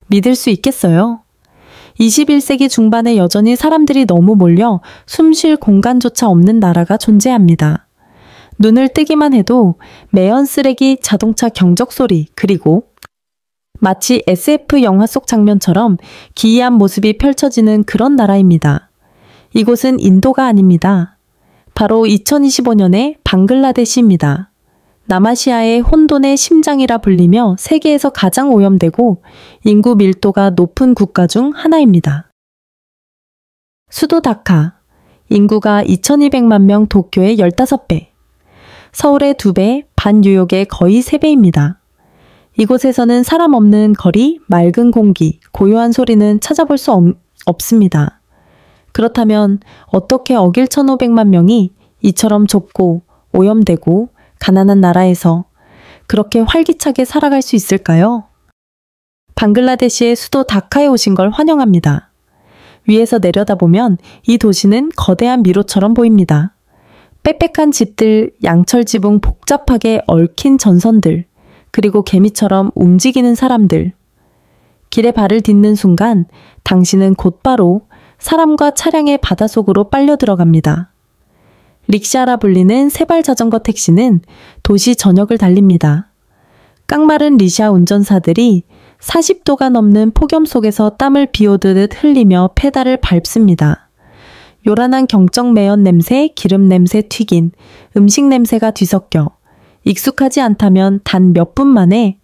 믿을 수 있겠어요? 21세기 중반에 여전히 사람들이 너무 몰려 숨 쉴 공간조차 없는 나라가 존재합니다. 눈을 뜨기만 해도 매연 쓰레기, 자동차 경적 소리, 그리고 마치 SF 영화 속 장면처럼 기이한 모습이 펼쳐지는 그런 나라입니다. 이곳은 인도가 아닙니다. 바로 2025년의 방글라데시입니다. 남아시아의 혼돈의 심장이라 불리며 세계에서 가장 오염되고 인구 밀도가 높은 국가 중 하나입니다. 수도 다카, 인구가 2200만 명, 도쿄의 15배, 서울의 2배, 반뉴욕의 거의 3배입니다. 이곳에서는 사람 없는 거리, 맑은 공기, 고요한 소리는 찾아볼 수 없습니다. 그렇다면 어떻게 억일 1500만 명이 이처럼 좁고 오염되고 가난한 나라에서 그렇게 활기차게 살아갈 수 있을까요? 방글라데시의 수도 다카에 오신 걸 환영합니다. 위에서 내려다보면 이 도시는 거대한 미로처럼 보입니다. 빽빽한 집들, 양철 지붕 복잡하게 얽힌 전선들, 그리고 개미처럼 움직이는 사람들. 길에 발을 딛는 순간 당신은 곧바로 사람과 차량의 바닷속으로 빨려 들어갑니다. 릭샤라 불리는 세발 자전거 택시는 도시 전역을 달립니다. 깡마른 리샤 운전사들이 40도가 넘는 폭염 속에서 땀을 비오듯 흘리며 페달을 밟습니다. 요란한 경적 매연 냄새, 기름 냄새 튀긴 음식 냄새가 뒤섞여 익숙하지 않다면 단 몇 분 만에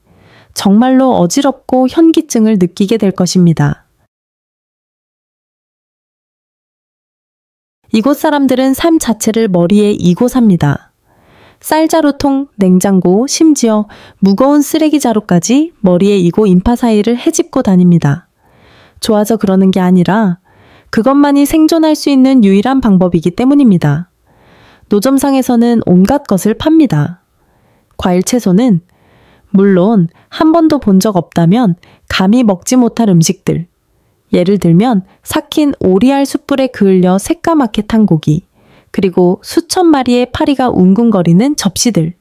정말로 어지럽고 현기증을 느끼게 될 것입니다. 이곳 사람들은 삶 자체를 머리에 이고 삽니다. 쌀자루통, 냉장고, 심지어 무거운 쓰레기 자루까지 머리에 이고 인파 사이를 헤집고 다닙니다. 좋아서 그러는 게 아니라 그것만이 생존할 수 있는 유일한 방법이기 때문입니다. 노점상에서는 온갖 것을 팝니다. 과일, 채소는 물론 한 번도 본 적 없다면 감히 먹지 못할 음식들. 예를 들면 삭힌 오리알 숯불에 그을려 새까맣게 탄 고기, 그리고 수천 마리의 파리가 웅궁거리는 접시들.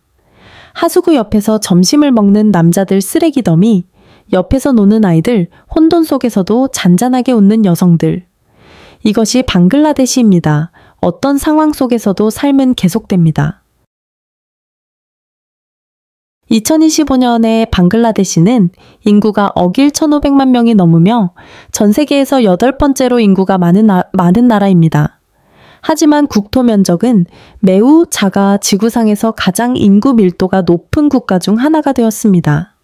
하수구 옆에서 점심을 먹는 남자들 쓰레기 더미, 옆에서 노는 아이들, 혼돈 속에서도 잔잔하게 웃는 여성들. 이것이 방글라데시입니다. 어떤 상황 속에서도 삶은 계속됩니다. 2025년에 방글라데시는 인구가 억일 1500만 명이 넘으며 전 세계에서 8번째로 인구가 많은 나라입니다. 하지만 국토 면적은 매우 작아 지구상에서 가장 인구 밀도가 높은 국가 중 하나가 되었습니다.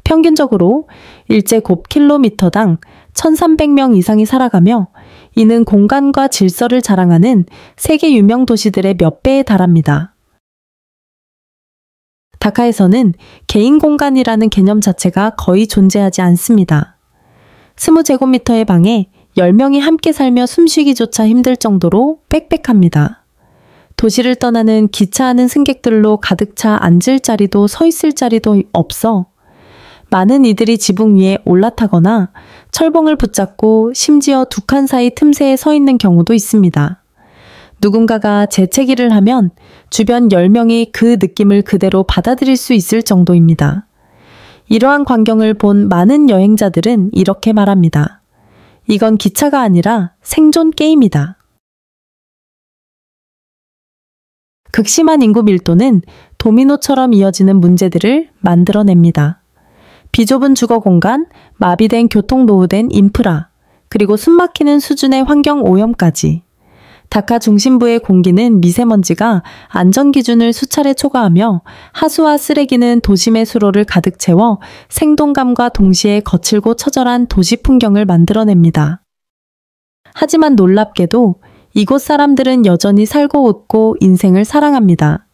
평균적으로 일제곱킬로미터당 1300명 이상이 살아가며 이는 공간과 질서를 자랑하는 세계 유명 도시들의 몇 배에 달합니다. 다카에서는 개인 공간이라는 개념 자체가 거의 존재하지 않습니다. 20제곱미터의 방에 10명이 함께 살며 숨쉬기조차 힘들 정도로 빽빽합니다. 도시를 떠나는 기차 안은 승객들로 가득 차 앉을 자리도 서 있을 자리도 없어 많은 이들이 지붕 위에 올라타거나 철봉을 붙잡고 심지어 두 칸 사이 틈새에 서 있는 경우도 있습니다. 누군가가 재채기를 하면 주변 10명이 그 느낌을 그대로 받아들일 수 있을 정도입니다. 이러한 광경을 본 많은 여행자들은 이렇게 말합니다. 이건 기차가 아니라 생존 게임이다. 극심한 인구 밀도는 도미노처럼 이어지는 문제들을 만들어냅니다. 비좁은 주거 공간, 마비된 교통 노후된 인프라, 그리고 숨막히는 수준의 환경 오염까지. 다카 중심부의 공기는 미세먼지가 안전기준을 수차례 초과하며 하수와 쓰레기는 도심의 수로를 가득 채워 생동감과 동시에 거칠고 처절한 도시 풍경을 만들어냅니다. 하지만 놀랍게도 이곳 사람들은 여전히 살고 웃고 인생을 사랑합니다.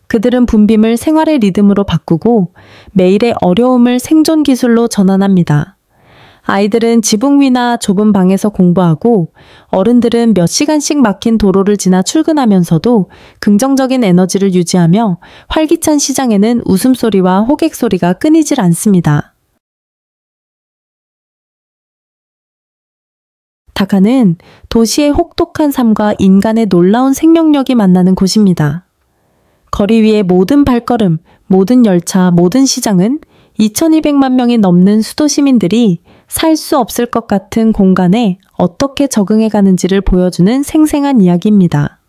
그들은 분빔을 생활의 리듬으로 바꾸고 매일의 어려움을 생존 기술로 전환합니다. 아이들은 지붕 위나 좁은 방에서 공부하고 어른들은 몇 시간씩 막힌 도로를 지나 출근하면서도 긍정적인 에너지를 유지하며 활기찬 시장에는 웃음소리와 호객소리가 끊이질 않습니다. 다카는 도시의 혹독한 삶과 인간의 놀라운 생명력이 만나는 곳입니다. 거리 위의 모든 발걸음, 모든 열차, 모든 시장은 2200만 명이 넘는 수도 시민들이 살 수 없을 것 같은 공간에 어떻게 적응해 가는지를 보여주는 생생한 이야기입니다.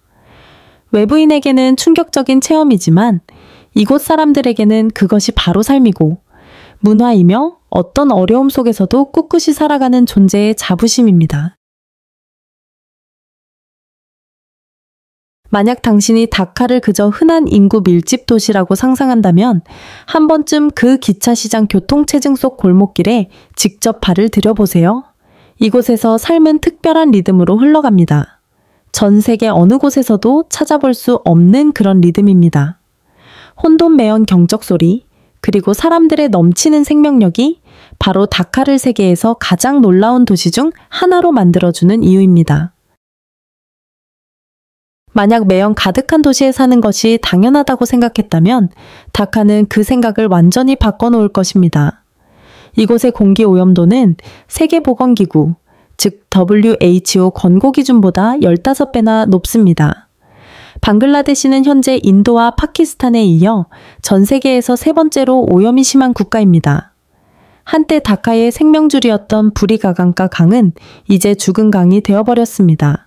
외부인에게는 충격적인 체험이지만 이곳 사람들에게는 그것이 바로 삶이고 문화이며 어떤 어려움 속에서도 꿋꿋이 살아가는 존재의 자부심입니다. 만약 당신이 다카를 그저 흔한 인구 밀집 도시라고 상상한다면 한 번쯤 그 기차시장 교통체증 속 골목길에 직접 발을 들여보세요. 이곳에서 삶은 특별한 리듬으로 흘러갑니다. 전 세계 어느 곳에서도 찾아볼 수 없는 그런 리듬입니다. 혼돈매연 경적 소리, 그리고 사람들의 넘치는 생명력이 바로 다카를 세계에서 가장 놀라운 도시 중 하나로 만들어주는 이유입니다. 만약 매연 가득한 도시에 사는 것이 당연하다고 생각했다면 다카는 그 생각을 완전히 바꿔놓을 것입니다. 이곳의 공기 오염도는 세계보건기구, 즉 WHO 권고 기준보다 15배나 높습니다. 방글라데시는 현재 인도와 파키스탄에 이어 전 세계에서 세 번째로 오염이 심한 국가입니다. 한때 다카의 생명줄이었던 부리가강가 강은 이제 죽은 강이 되어버렸습니다.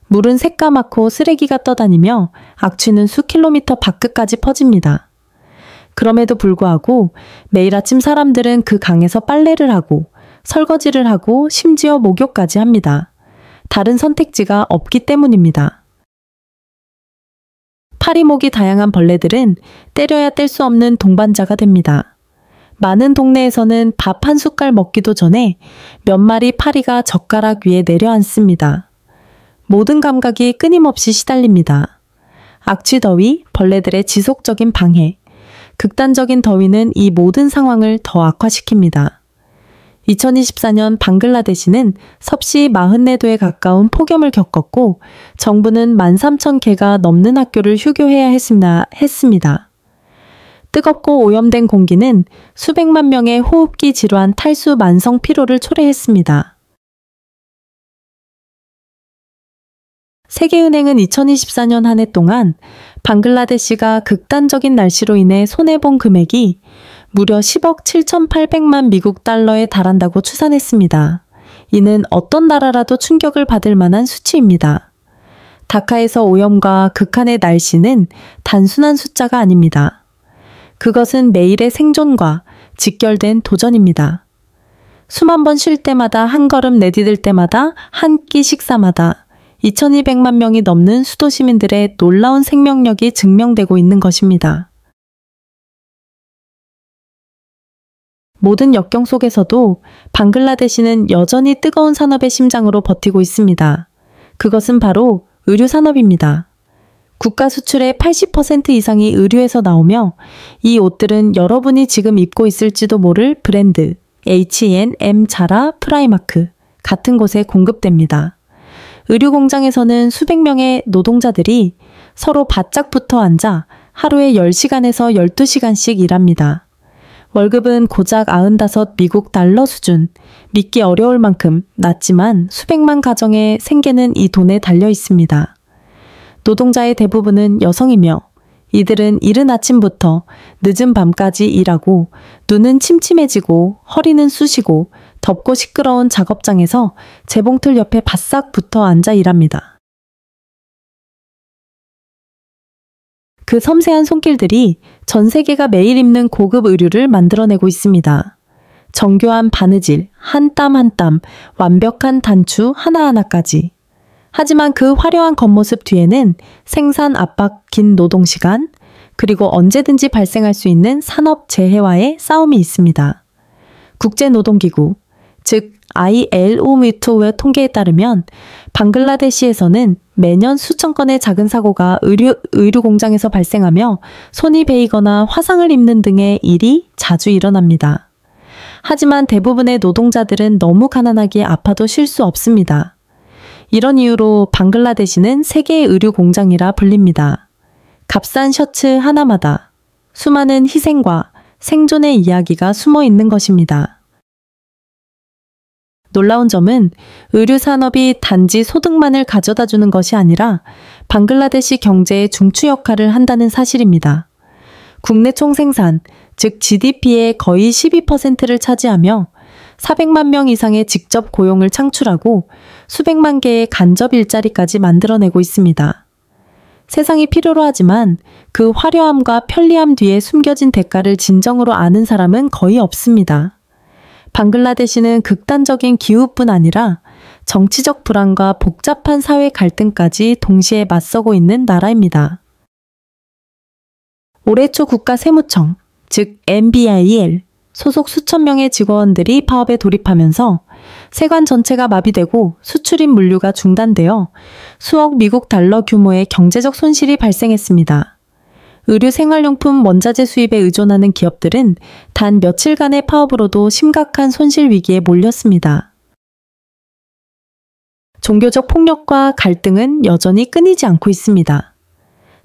물은 새까맣고 쓰레기가 떠다니며 악취는 수킬로미터 밖까지 퍼집니다. 그럼에도 불구하고 매일 아침 사람들은 그 강에서 빨래를 하고 설거지를 하고 심지어 목욕까지 합니다. 다른 선택지가 없기 때문입니다. 파리목이 다양한 벌레들은 때려야 뗄 수 없는 동반자가 됩니다. 많은 동네에서는 밥 한 숟갈 먹기도 전에 몇 마리 파리가 젓가락 위에 내려앉습니다. 모든 감각이 끊임없이 시달립니다. 악취더위, 벌레들의 지속적인 방해, 극단적인 더위는 이 모든 상황을 더 악화시킵니다. 2024년 방글라데시는 섭씨 44도에 가까운 폭염을 겪었고 정부는 13,000개가 넘는 학교를 휴교해야 했습니다. 뜨겁고 오염된 공기는 수백만 명의 호흡기 질환 탈수 만성 피로를 초래했습니다. 세계은행은 2024년 한 해 동안 방글라데시가 극단적인 날씨로 인해 손해본 금액이 무려 10억 7,800만 미국 달러에 달한다고 추산했습니다. 이는 어떤 나라라도 충격을 받을 만한 수치입니다. 다카에서 오염과 극한의 날씨는 단순한 숫자가 아닙니다. 그것은 매일의 생존과 직결된 도전입니다. 수만 번 쉴 때마다 한 걸음 내디딜 때마다 한 끼 식사마다 2200만 명이 넘는 수도 시민들의 놀라운 생명력이 증명되고 있는 것입니다. 모든 역경 속에서도 방글라데시는 여전히 뜨거운 산업의 심장으로 버티고 있습니다. 그것은 바로 의류 산업입니다. 국가 수출의 80% 이상이 의류에서 나오며 이 옷들은 여러분이 지금 입고 있을지도 모를 브랜드 H&M, 자라, 프라이마크 같은 곳에 공급됩니다. 의류 공장에서는 수백 명의 노동자들이 서로 바짝 붙어 앉아 하루에 10시간에서 12시간씩 일합니다. 월급은 고작 95 미국 달러 수준, 믿기 어려울 만큼 낮지만 수백만 가정의 생계는 이 돈에 달려 있습니다. 노동자의 대부분은 여성이며 이들은 이른 아침부터 늦은 밤까지 일하고 눈은 침침해지고 허리는 쑤시고 덥고 시끄러운 작업장에서 재봉틀 옆에 바싹 붙어 앉아 일합니다. 그 섬세한 손길들이 전 세계가 매일 입는 고급 의류를 만들어내고 있습니다. 정교한 바느질, 한 땀 한 땀, 완벽한 단추 하나하나까지. 하지만 그 화려한 겉모습 뒤에는 생산 압박, 긴 노동시간, 그리고 언제든지 발생할 수 있는 산업 재해와의 싸움이 있습니다. 국제노동기구, 즉 ILO의 통계에 따르면 방글라데시에서는 매년 수천 건의 작은 사고가 의류 공장에서 발생하며 손이 베이거나 화상을 입는 등의 일이 자주 일어납니다. 하지만 대부분의 노동자들은 너무 가난하기에 아파도 쉴 수 없습니다. 이런 이유로 방글라데시는 세계의 의류 공장이라 불립니다. 값싼 셔츠 하나마다 수많은 희생과 생존의 이야기가 숨어 있는 것입니다. 놀라운 점은 의류 산업이 단지 소득만을 가져다 주는 것이 아니라 방글라데시 경제의 중추 역할을 한다는 사실입니다. 국내 총생산, 즉 GDP의 거의 12%를 차지하며 400만 명 이상의 직접 고용을 창출하고 수백만 개의 간접 일자리까지 만들어내고 있습니다. 세상이 필요로 하지만 그 화려함과 편리함 뒤에 숨겨진 대가를 진정으로 아는 사람은 거의 없습니다. 방글라데시는 극단적인 기후뿐 아니라 정치적 불안과 복잡한 사회 갈등까지 동시에 맞서고 있는 나라입니다. 올해 초 국가세무청, 즉 MBIL 소속 수천 명의 직원들이 파업에 돌입하면서 세관 전체가 마비되고 수출입 물류가 중단되어 수억 미국 달러 규모의 경제적 손실이 발생했습니다. 의류 생활용품 원자재 수입에 의존하는 기업들은 단 며칠간의 파업으로도 심각한 손실 위기에 몰렸습니다. 종교적 폭력과 갈등은 여전히 끊이지 않고 있습니다.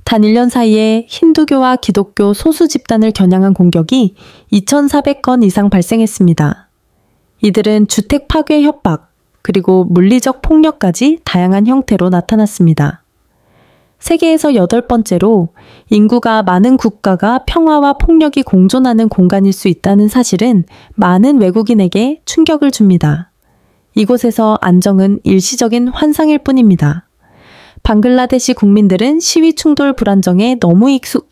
단 1년 사이에 힌두교와 기독교 소수 집단을 겨냥한 공격이 2,400건 이상 발생했습니다. 이들은 주택 파괴 협박, 그리고 물리적 폭력까지 다양한 형태로 나타났습니다. 세계에서 8번째로 인구가 많은 국가가 평화와 폭력이 공존하는 공간일 수 있다는 사실은 많은 외국인에게 충격을 줍니다. 이곳에서 안정은 일시적인 환상일 뿐입니다. 방글라데시 국민들은 시위 충돌 불안정에 너무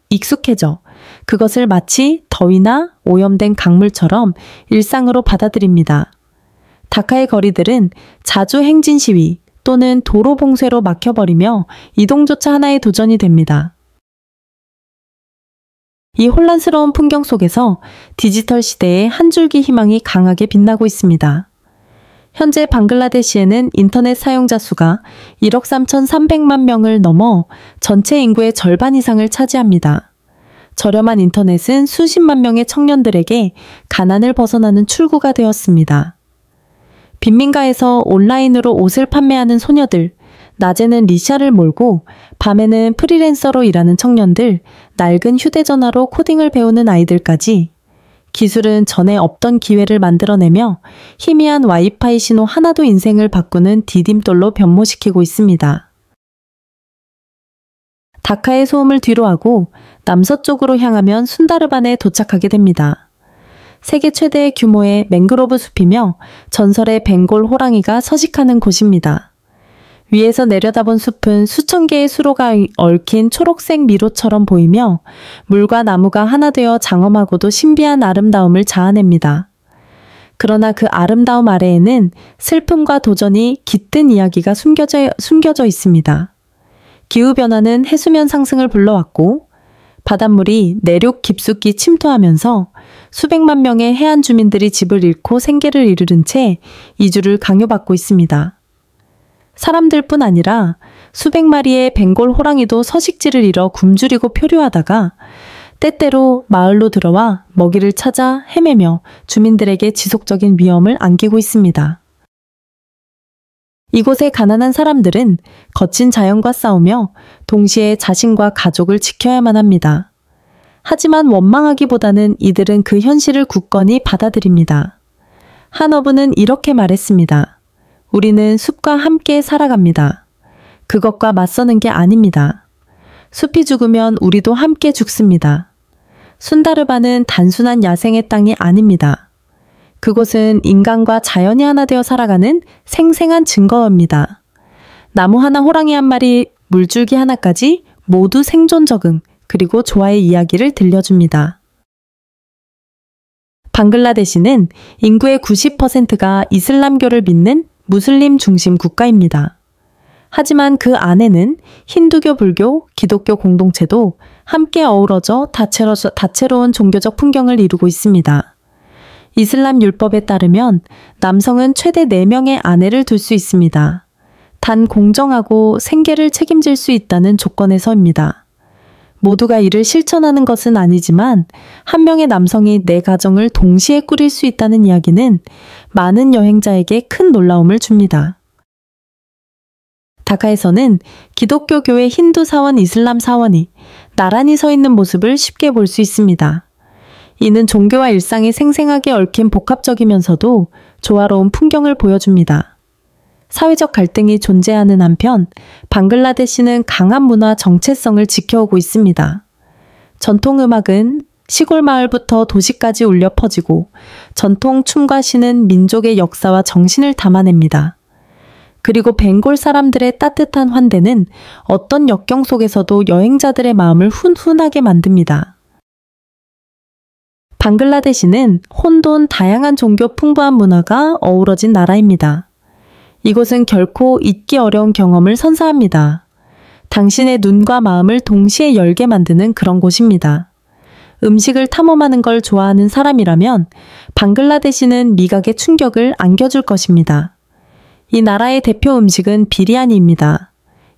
익숙해져 그것을 마치 더위나 오염된 강물처럼 일상으로 받아들입니다. 다카의 거리들은 자주 행진 시위 또는 도로 봉쇄로 막혀버리며 이동조차 하나의 도전이 됩니다. 이 혼란스러운 풍경 속에서 디지털 시대의 한 줄기 희망이 강하게 빛나고 있습니다. 현재 방글라데시에는 인터넷 사용자 수가 1억 3,300만 명을 넘어 전체 인구의 절반 이상을 차지합니다. 저렴한 인터넷은 수십만 명의 청년들에게 가난을 벗어나는 출구가 되었습니다. 빈민가에서 온라인으로 옷을 판매하는 소녀들, 낮에는 리샤를 몰고 밤에는 프리랜서로 일하는 청년들, 낡은 휴대전화로 코딩을 배우는 아이들까지 기술은 전에 없던 기회를 만들어내며 희미한 와이파이 신호 하나도 인생을 바꾸는 디딤돌로 변모시키고 있습니다. 다카의 소음을 뒤로하고 남서쪽으로 향하면 순다르반에 도착하게 됩니다. 세계 최대 규모의 맹그로브 숲이며 전설의 벵골 호랑이가 서식하는 곳입니다. 위에서 내려다본 숲은 수천 개의 수로가 얽힌 초록색 미로처럼 보이며 물과 나무가 하나 되어 장엄하고도 신비한 아름다움을 자아냅니다. 그러나 그 아름다움 아래에는 슬픔과 도전이 깃든 이야기가 숨겨져 있습니다. 기후변화는 해수면 상승을 불러왔고 바닷물이 내륙 깊숙이 침투하면서 수백만 명의 해안 주민들이 집을 잃고 생계를 이르른 채 이주를 강요받고 있습니다. 사람들뿐 아니라 수백 마리의 벵골 호랑이도 서식지를 잃어 굶주리고 표류하다가 때때로 마을로 들어와 먹이를 찾아 헤매며 주민들에게 지속적인 위험을 안기고 있습니다. 이곳의 가난한 사람들은 거친 자연과 싸우며 동시에 자신과 가족을 지켜야만 합니다. 하지만 원망하기보다는 이들은 그 현실을 굳건히 받아들입니다. 한 어부는 이렇게 말했습니다. 우리는 숲과 함께 살아갑니다. 그것과 맞서는 게 아닙니다. 숲이 죽으면 우리도 함께 죽습니다. 순다르반은 단순한 야생의 땅이 아닙니다. 그곳은 인간과 자연이 하나 되어 살아가는 생생한 증거입니다. 나무 하나, 호랑이 한 마리, 물줄기 하나까지 모두 생존 적응, 그리고 조화의 이야기를 들려줍니다. 방글라데시는 인구의 90%가 이슬람교를 믿는 무슬림 중심 국가입니다. 하지만 그 안에는 힌두교, 불교, 기독교 공동체도 함께 어우러져 다채로운 종교적 풍경을 이루고 있습니다. 이슬람 율법에 따르면 남성은 최대 4명의 아내를 둘 수 있습니다. 단 공정하고 생계를 책임질 수 있다는 조건에서입니다. 모두가 이를 실천하는 것은 아니지만 한 명의 남성이 4가정을 동시에 꾸릴 수 있다는 이야기는 많은 여행자에게 큰 놀라움을 줍니다. 다카에서는 기독교 교회, 힌두 사원, 이슬람 사원이 나란히 서 있는 모습을 쉽게 볼 수 있습니다. 이는 종교와 일상이 생생하게 얽힌 복합적이면서도 조화로운 풍경을 보여줍니다. 사회적 갈등이 존재하는 한편 방글라데시는 강한 문화 정체성을 지켜오고 있습니다. 전통 음악은 시골 마을부터 도시까지 울려 퍼지고 전통 춤과 시는 민족의 역사와 정신을 담아냅니다. 그리고 벵골 사람들의 따뜻한 환대는 어떤 역경 속에서도 여행자들의 마음을 훈훈하게 만듭니다. 방글라데시는 혼돈, 다양한 종교 풍부한 문화가 어우러진 나라입니다. 이곳은 결코 잊기 어려운 경험을 선사합니다. 당신의 눈과 마음을 동시에 열게 만드는 그런 곳입니다. 음식을 탐험하는 걸 좋아하는 사람이라면 방글라데시는 미각의 충격을 안겨줄 것입니다. 이 나라의 대표 음식은 비리아니입니다.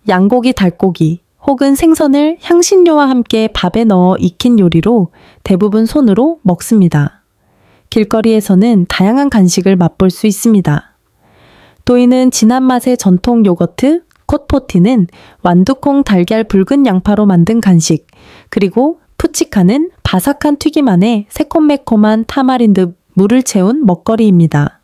양고기, 닭고기 혹은 생선을 향신료와 함께 밥에 넣어 익힌 요리로 대부분 손으로 먹습니다. 길거리에서는 다양한 간식을 맛볼 수 있습니다. 도이는 진한 맛의 전통 요거트, 콧포티는 완두콩, 달걀, 붉은 양파로 만든 간식, 그리고 푸치카는 바삭한 튀김 안에 새콤매콤한 타마린드 물을 채운 먹거리입니다.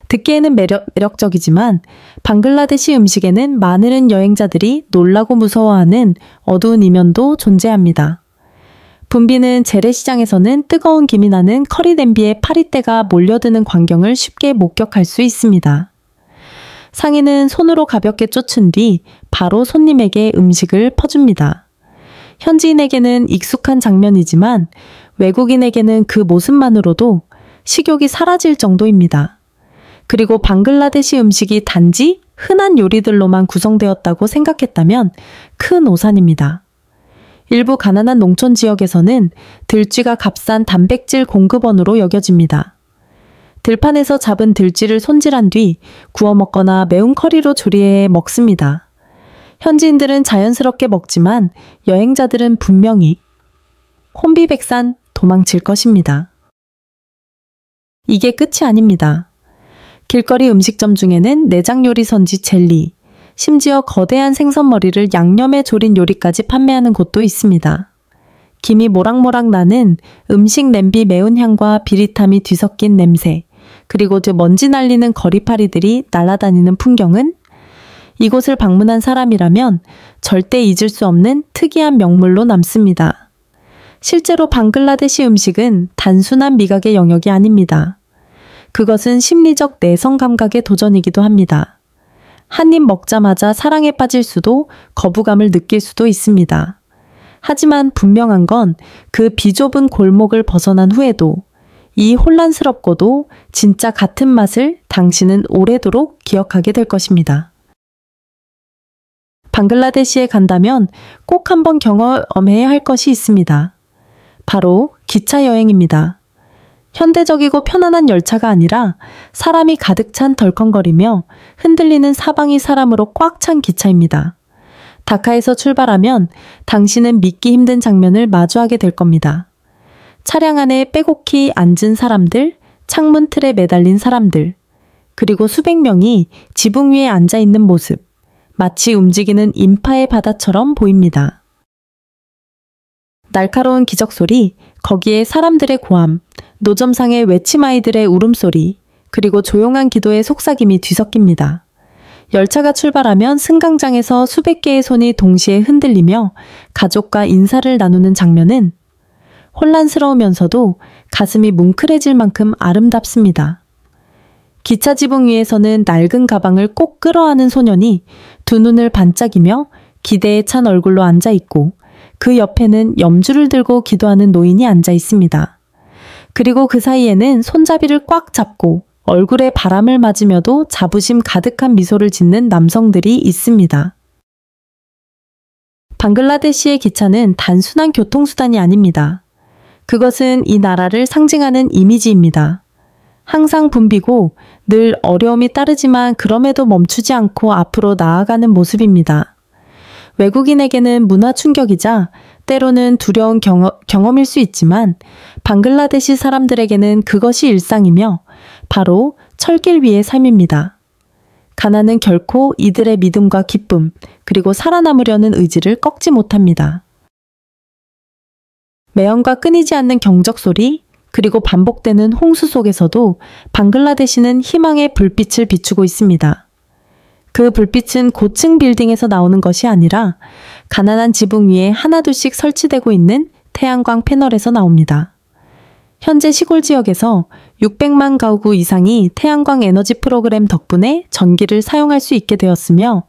듣기에는 매력적이지만 방글라데시 음식에는 많은 여행자들이 놀라고 무서워하는 어두운 이면도 존재합니다. 붐비는 재래시장에서는 뜨거운 김이 나는 커리 냄비에 파리떼가 몰려드는 광경을 쉽게 목격할 수 있습니다. 상인은 손으로 가볍게 쫓은 뒤 바로 손님에게 음식을 퍼줍니다. 현지인에게는 익숙한 장면이지만 외국인에게는 그 모습만으로도 식욕이 사라질 정도입니다. 그리고 방글라데시 음식이 단지 흔한 요리들로만 구성되었다고 생각했다면 큰 오산입니다. 일부 가난한 농촌 지역에서는 들쥐가 값싼 단백질 공급원으로 여겨집니다. 들판에서 잡은 들쥐를 손질한 뒤 구워 먹거나 매운 커리로 조리해 먹습니다. 현지인들은 자연스럽게 먹지만 여행자들은 분명히 혼비백산 도망칠 것입니다. 이게 끝이 아닙니다. 길거리 음식점 중에는 내장 요리 선지 젤리, 심지어 거대한 생선머리를 양념에 졸인 요리까지 판매하는 곳도 있습니다. 김이 모락모락 나는 음식 냄비 매운 향과 비릿함이 뒤섞인 냄새, 그리고 먼지 날리는 거리파리들이 날아다니는 풍경은 이곳을 방문한 사람이라면 절대 잊을 수 없는 특이한 명물로 남습니다. 실제로 방글라데시 음식은 단순한 미각의 영역이 아닙니다. 그것은 심리적 내성 감각의 도전이기도 합니다. 한 입 먹자마자 사랑에 빠질 수도 거부감을 느낄 수도 있습니다. 하지만 분명한 건 그 비좁은 골목을 벗어난 후에도 이 혼란스럽고도 진짜 같은 맛을 당신은 오래도록 기억하게 될 것입니다. 방글라데시에 간다면 꼭 한번 경험해야 할 것이 있습니다. 바로 기차 여행입니다. 현대적이고 편안한 열차가 아니라 사람이 가득 찬 덜컹거리며 흔들리는 사방이 사람으로 꽉 찬 기차입니다. 다카에서 출발하면 당신은 믿기 힘든 장면을 마주하게 될 겁니다. 차량 안에 빼곡히 앉은 사람들, 창문 틀에 매달린 사람들, 그리고 수백 명이 지붕 위에 앉아 있는 모습, 마치 움직이는 인파의 바다처럼 보입니다. 날카로운 기적소리, 거기에 사람들의 고함, 노점상의 외침아이들의 울음소리, 그리고 조용한 기도의 속삭임이 뒤섞입니다. 열차가 출발하면 승강장에서 수백 개의 손이 동시에 흔들리며 가족과 인사를 나누는 장면은 혼란스러우면서도 가슴이 뭉클해질 만큼 아름답습니다. 기차 지붕 위에서는 낡은 가방을 꼭 끌어안은 소년이 두 눈을 반짝이며 기대에 찬 얼굴로 앉아 있고 그 옆에는 염주를 들고 기도하는 노인이 앉아 있습니다. 그리고 그 사이에는 손잡이를 꽉 잡고 얼굴에 바람을 맞으며도 자부심 가득한 미소를 짓는 남성들이 있습니다. 방글라데시의 기차는 단순한 교통수단이 아닙니다. 그것은 이 나라를 상징하는 이미지입니다. 항상 붐비고 늘 어려움이 따르지만 그럼에도 멈추지 않고 앞으로 나아가는 모습입니다. 외국인에게는 문화 충격이자 때로는 두려운 경험일 수 있지만 방글라데시 사람들에게는 그것이 일상이며 바로 철길 위의 삶입니다. 가난은 결코 이들의 믿음과 기쁨, 그리고 살아남으려는 의지를 꺾지 못합니다. 매연과 끊이지 않는 경적 소리, 그리고 반복되는 홍수 속에서도 방글라데시는 희망의 불빛을 비추고 있습니다. 그 불빛은 고층 빌딩에서 나오는 것이 아니라 가난한 지붕 위에 하나둘씩 설치되고 있는 태양광 패널에서 나옵니다. 현재 시골 지역에서 600만 가구 이상이 태양광 에너지 프로그램 덕분에 전기를 사용할 수 있게 되었으며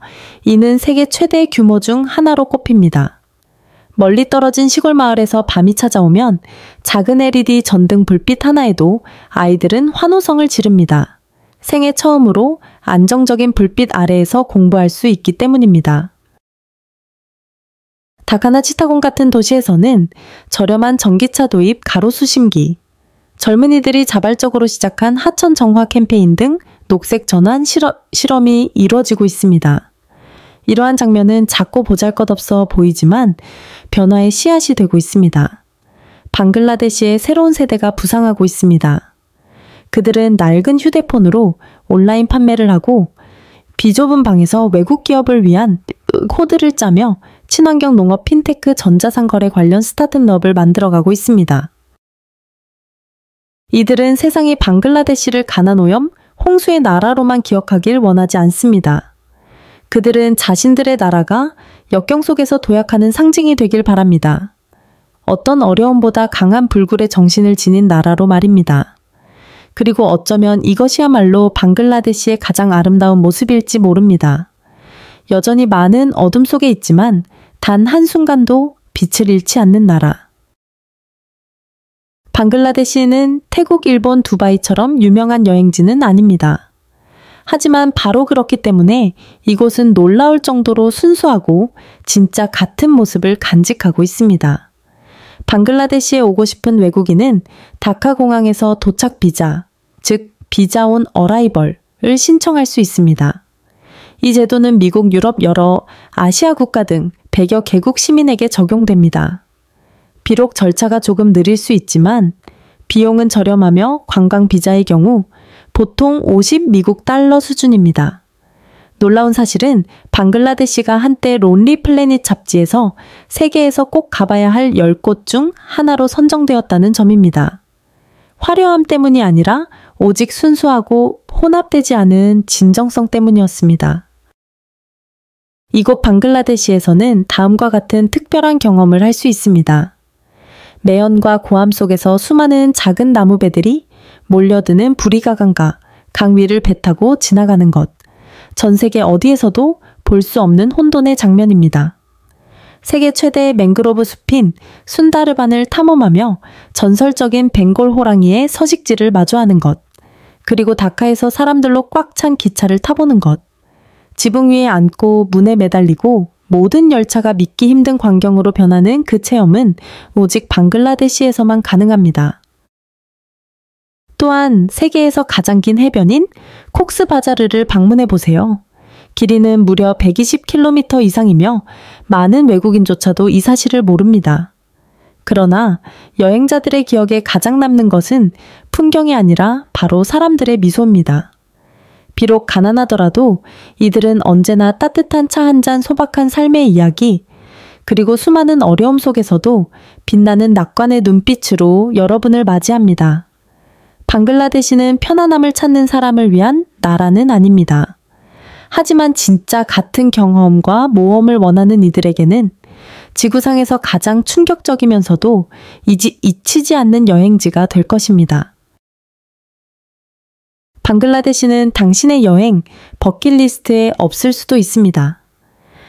이는 세계 최대 규모 중 하나로 꼽힙니다. 멀리 떨어진 시골 마을에서 밤이 찾아오면 작은 LED 전등 불빛 하나에도 아이들은 환호성을 지릅니다. 생애 처음으로 안정적인 불빛 아래에서 공부할 수 있기 때문입니다. 다카나 치타곤 같은 도시에서는 저렴한 전기차 도입 가로수심기, 젊은이들이 자발적으로 시작한 하천 정화 캠페인 등 녹색 전환 실험이 이루어지고 있습니다. 이러한 장면은 작고 보잘것없어 보이지만 변화의 씨앗이 되고 있습니다. 방글라데시의 새로운 세대가 부상하고 있습니다. 그들은 낡은 휴대폰으로 온라인 판매를 하고 비좁은 방에서 외국 기업을 위한 코드를 짜며 친환경 농업 핀테크 전자상거래 관련 스타트업을 만들어가고 있습니다. 이들은 세상이 방글라데시를 가난오염, 홍수의 나라로만 기억하길 원하지 않습니다. 그들은 자신들의 나라가 역경 속에서 도약하는 상징이 되길 바랍니다. 어떤 어려움보다 강한 불굴의 정신을 지닌 나라로 말입니다. 그리고 어쩌면 이것이야말로 방글라데시의 가장 아름다운 모습일지 모릅니다. 여전히 많은 어둠 속에 있지만 단 한순간도 빛을 잃지 않는 나라. 방글라데시는 태국, 일본, 두바이처럼 유명한 여행지는 아닙니다. 하지만 바로 그렇기 때문에 이곳은 놀라울 정도로 순수하고 진짜 같은 모습을 간직하고 있습니다. 방글라데시에 오고 싶은 외국인은 다카 공항에서 도착 비자, 즉 비자 온 어라이벌을 신청할 수 있습니다. 이 제도는 미국, 유럽, 여러 아시아 국가 등 100여 개국 시민에게 적용됩니다. 비록 절차가 조금 느릴 수 있지만 비용은 저렴하며 관광 비자의 경우 보통 50 미국 달러 수준입니다. 놀라운 사실은 방글라데시가 한때 론리 플래닛 잡지에서 세계에서 꼭 가봐야 할 10곳 중 하나로 선정되었다는 점입니다. 화려함 때문이 아니라 오직 순수하고 혼합되지 않은 진정성 때문이었습니다. 이곳 방글라데시에서는 다음과 같은 특별한 경험을 할 수 있습니다. 매연과 고암 속에서 수많은 작은 나무배들이 몰려드는 부리가강가, 강 위를 배 타고 지나가는 것. 전 세계 어디에서도 볼 수 없는 혼돈의 장면입니다. 세계 최대의 맹그로브 숲인 순다르반을 탐험하며 전설적인 벵골 호랑이의 서식지를 마주하는 것. 그리고 다카에서 사람들로 꽉 찬 기차를 타보는 것. 지붕 위에 앉고 문에 매달리고 모든 열차가 믿기 힘든 광경으로 변하는 그 체험은 오직 방글라데시에서만 가능합니다. 또한 세계에서 가장 긴 해변인 콕스바자르를 방문해 보세요. 길이는 무려 120km 이상이며 많은 외국인조차도 이 사실을 모릅니다. 그러나 여행자들의 기억에 가장 남는 것은 풍경이 아니라 바로 사람들의 미소입니다. 비록 가난하더라도 이들은 언제나 따뜻한 차 한 잔 소박한 삶의 이야기, 그리고 수많은 어려움 속에서도 빛나는 낙관의 눈빛으로 여러분을 맞이합니다. 방글라데시는 편안함을 찾는 사람을 위한 나라는 아닙니다. 하지만 진짜 같은 경험과 모험을 원하는 이들에게는 지구상에서 가장 충격적이면서도 잊히지 않는 여행지가 될 것입니다. 방글라데시는 당신의 여행 버킷리스트에 없을 수도 있습니다.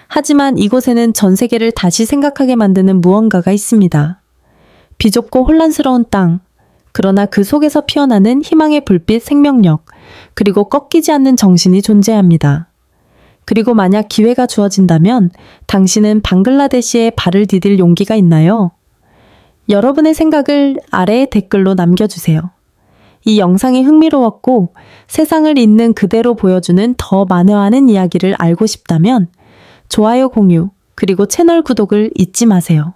하지만 이곳에는 전 세계를 다시 생각하게 만드는 무언가가 있습니다. 비좁고 혼란스러운 땅, 그러나 그 속에서 피어나는 희망의 불빛 생명력, 그리고 꺾이지 않는 정신이 존재합니다. 그리고 만약 기회가 주어진다면 당신은 방글라데시에 발을 디딜 용기가 있나요? 여러분의 생각을 아래의 댓글로 남겨주세요. 이 영상이 흥미로웠고 세상을 있는 그대로 보여주는 더 많은 이야기를 알고 싶다면 좋아요, 공유, 그리고 채널 구독을 잊지 마세요.